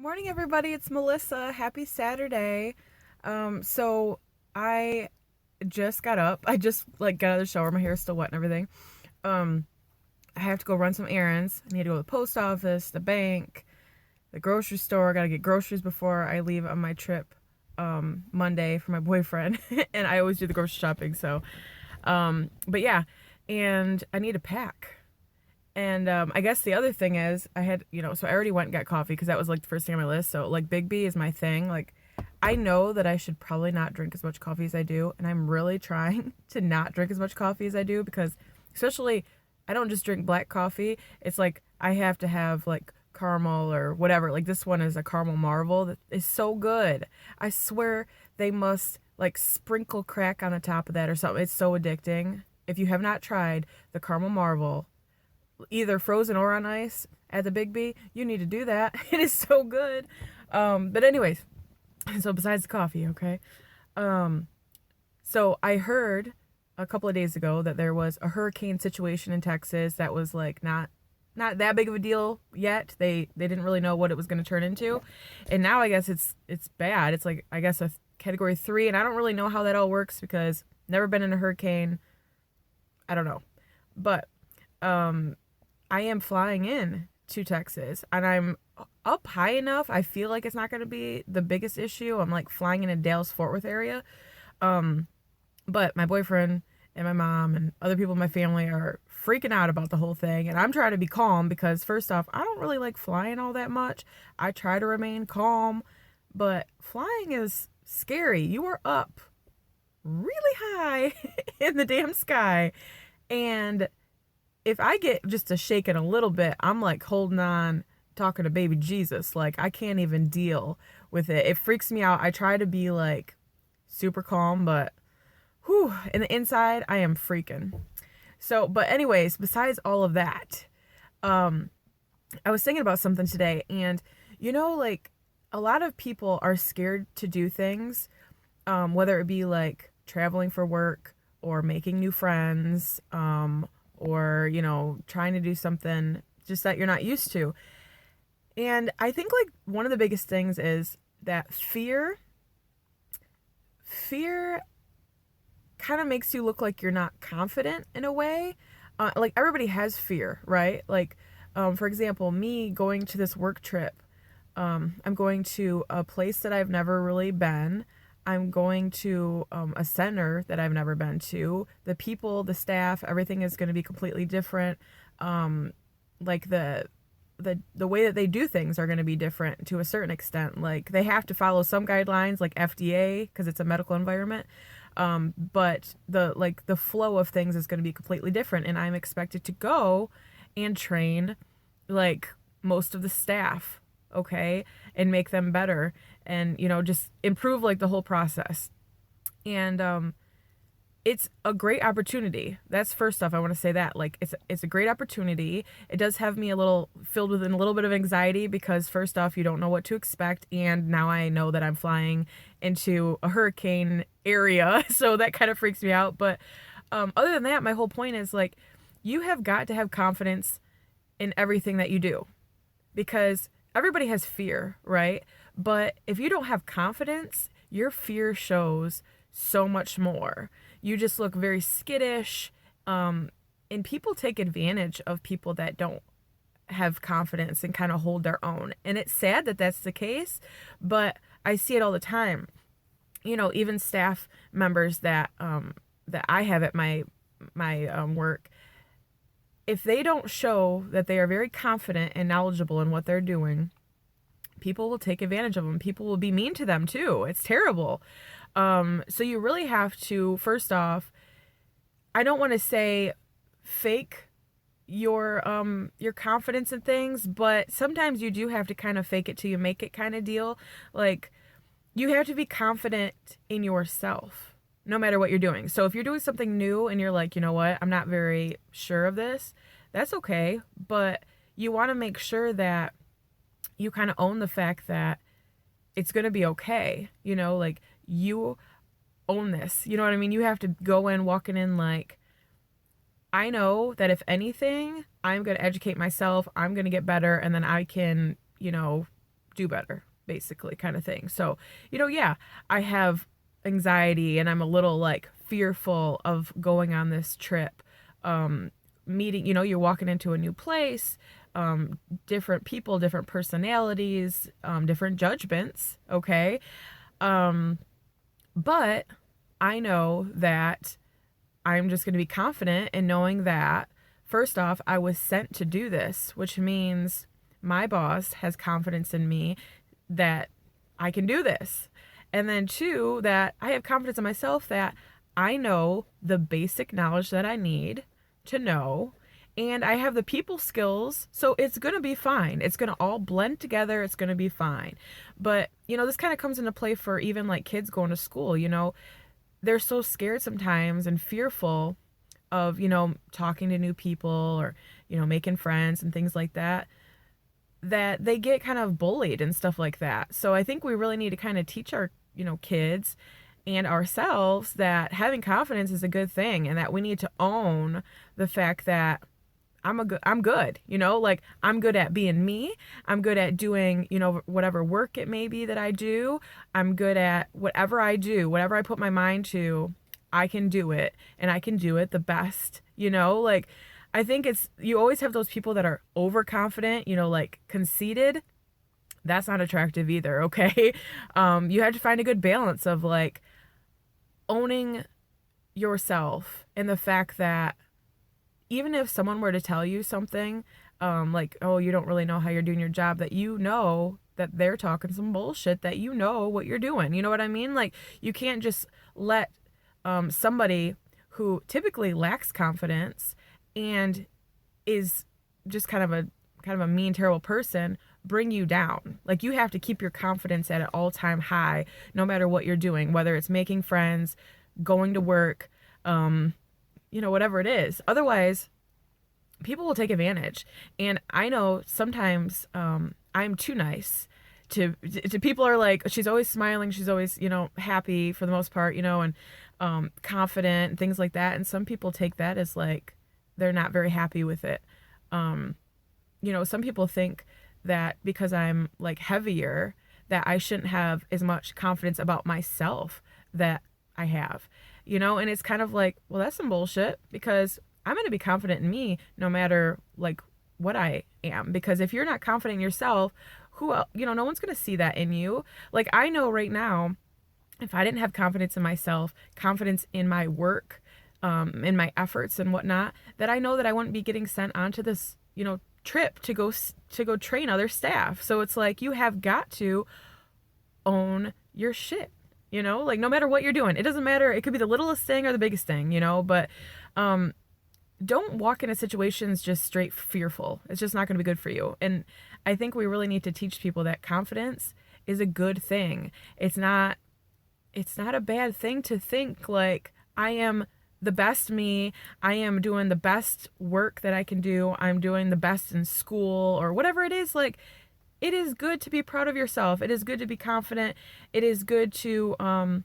Good morning, everybody. It's Melissa. Happy Saturday. So I just got up. I just got out of the shower. My hair is still wet and everything. Um, I have to go run some errands. I need to go to the post office, the bank, the grocery store. Got to get groceries before I leave on my trip Monday for my boyfriend. And I always do the grocery shopping. But yeah, and I need to pack. And I guess the other thing is, so I already went and got coffee because that was like the first thing on my list. So, like, Big B is my thing. Like, I know that I should probably not drink as much coffee as I do. And I'm really trying to not drink as much coffee as I do because, especially, I don't just drink black coffee. It's like I have to have like caramel or whatever. Like, this one is a caramel marvel that is so good. I swear they must like sprinkle crack on the top of that or something. It's so addicting. If you have not tried the caramel marvel, either frozen or on ice at the Big B, you need to do that. It is so good. But anyways, so besides the coffee, okay. Um, so I heard a couple of days ago that there was a hurricane situation in Texas that was like not that big of a deal yet. They didn't really know what it was going to turn into, and now I guess it's bad. It's like I guess a category 3, and I don't really know how that all works because never been in a hurricane. I don't know, but um I am flying in to Texas and I'm up high enough. I feel like it's not going to be the biggest issue. I'm like flying in a Dallas Fort Worth area. Um, but my boyfriend and my mom and other people in my family are freaking out about the whole thing. And I'm trying to be calm because, first off, I don't really like flying all that much. I try to remain calm, but flying is scary. You are up really high in the damn sky. And if I get just a shaking a little bit, I'm like holding on, talking to baby Jesus. Like, I can't even deal with it. It freaks me out. I try to be like super calm, but whew, in the inside, I am freaking. So, but anyways, besides all of that, um, I was thinking about something today, and like a lot of people are scared to do things, whether it be like traveling for work or making new friends, or trying to do something just that you're not used to. And I think like one of the biggest things is that fear kind of makes you look like you're not confident in a way. Like, everybody has fear, right? Like, for example, me going to this work trip, I'm going to a place that I've never really been. I'm going to a center that I've never been to. The people, the staff, everything is going to be completely different. Like the way that they do things are going to be different to a certain extent. Like, they have to follow some guidelines, like FDA, because it's a medical environment. But the flow of things is going to be completely different, and I'm expected to go and train like most of the staff, okay, and make them better, and just improve like the whole process. And it's a great opportunity. That's first off, I want to say that like it's a great opportunity. It does have me a little filled with a little bit of anxiety because, first off, you don't know what to expect, and now I know that I'm flying into a hurricane area, so that kind of freaks me out. But other than that, my whole point is like, you have got to have confidence in everything that you do, because everybody has fear, right? But if you don't have confidence, your fear shows so much more. You just look very skittish. And people take advantage of people that don't have confidence and kind of hold their own. And it's sad that that's the case, but I see it all the time. Even staff members that I have at my work, if they don't show that they are very confident and knowledgeable in what they're doing, people will take advantage of them. People will be mean to them too. It's terrible. So you really have to, first off, I don't want to say fake your confidence in things, but sometimes you do have to kind of fake it till you make it kind of deal. Like, you have to be confident in yourself no matter what you're doing. So if you're doing something new and you're like, you know what, I'm not very sure of this, that's okay. But you want to make sure that you kind of own the fact that it's going to be okay. Like, you own this. You know what I mean? You have to go in walking in like, I know that if anything, I'm going to educate myself, I'm going to get better, and then I can, do better, basically, kind of thing. So, yeah, I have anxiety and I'm a little like fearful of going on this trip. Meeting, you're walking into a new place, different people, different personalities, different judgments, okay? But I know that I'm just going to be confident in knowing that, first off, I was sent to do this, which means my boss has confidence in me that I can do this. And then two, that I have confidence in myself that I know the basic knowledge that I need to know, and I have the people skills, so it's going to be fine. It's going to all blend together. It's going to be fine. But, this kind of comes into play for even like kids going to school. They're so scared sometimes and fearful of, talking to new people or, making friends and things like that, that they get kind of bullied and stuff like that. So I think we really need to kind of teach our, kids and ourselves that having confidence is a good thing, and that we need to own the fact that I'm good, like I'm good at being me. I'm good at doing, whatever work it may be that I do. I'm good at whatever I do, whatever I put my mind to, I can do it, and I can do it the best, like I think you always have those people that are overconfident, like conceited. That's not attractive either. Okay. You have to find a good balance of like owning yourself and the fact that even if someone were to tell you something, like, oh, you don't really know how you're doing your job, that that they're talking some bullshit, that what you're doing. You know what I mean? Like, you can't just let somebody who typically lacks confidence and is just kind of a mean, terrible person bring you down. Like, you have to keep your confidence at an all-time high, no matter what you're doing, whether it's making friends, going to work, whatever it is. Otherwise, people will take advantage. And I know sometimes I'm too nice to people. Are like, she's always smiling, she's always, happy for the most part, and confident and things like that. And some people take that as like they're not very happy with it. Some people think that because I'm like heavier, that I shouldn't have as much confidence about myself that I have, and it's kind of like, well, that's some bullshit, because I'm going to be confident in me no matter like what I am. Because if you're not confident in yourself, who else, no one's going to see that in you. Like, I know right now, if I didn't have confidence in myself, confidence in my work, in my efforts and whatnot, that I know that I wouldn't be getting sent onto this, trip to go train other staff. So it's like, you have got to own your shit, like no matter what you're doing. It doesn't matter. It could be the littlest thing or the biggest thing, but don't walk into situations just straight fearful. It's just not going to be good for you. And I think we really need to teach people that confidence is a good thing. It's not a bad thing to think like, I am the best me, I am doing the best work that I can do, I'm doing the best in school or whatever it is. Like, it is good to be proud of yourself. It is good to be confident. It is good to not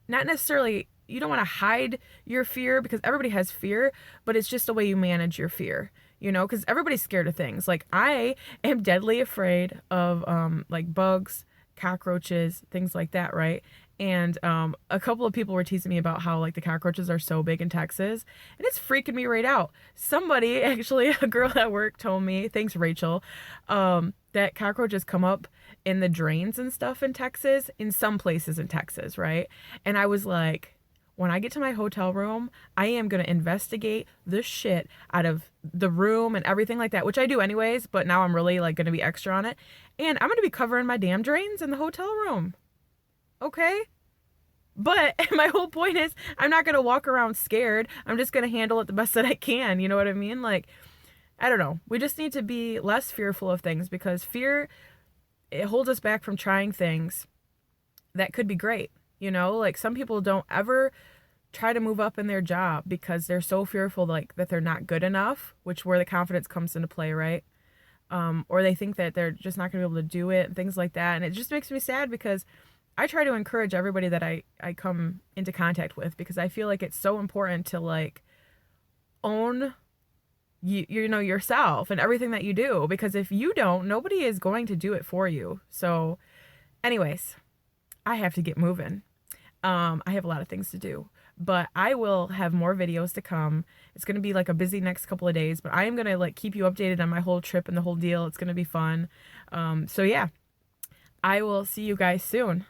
necessarily, you don't want to hide your fear, because everybody has fear, but it's just the way you manage your fear, because everybody's scared of things. Like, I am deadly afraid of like bugs, cockroaches, things like that, right? And a couple of people were teasing me about how like the cockroaches are so big in Texas, and it's freaking me right out. Somebody, actually a girl at work, told me, thanks Rachel, that cockroaches come up in the drains and stuff in Texas, in some places in Texas, right? And I was like, when I get to my hotel room, I am going to investigate the shit out of the room and everything like that, which I do anyways, but now I'm really like going to be extra on it. And I'm going to be covering my damn drains in the hotel room. Okay? But my whole point is, I'm not going to walk around scared. I'm just going to handle it the best that I can. You know what I mean? Like, I don't know. We just need to be less fearful of things, because fear, it holds us back from trying things that could be great. Like, some people don't ever try to move up in their job because they're so fearful, like, that they're not good enough, which where the confidence comes into play, right? Or they think that they're just not going to be able to do it and things like that. And it just makes me sad, because I try to encourage everybody that I come into contact with, because I feel like it's so important to like own you know, yourself and everything that you do, because if you don't, nobody is going to do it for you. So anyways, I have to get moving. I have a lot of things to do, but I will have more videos to come. It's going to be like a busy next couple of days, but I am going to like keep you updated on my whole trip and the whole deal. It's going to be fun. So yeah, I will see you guys soon.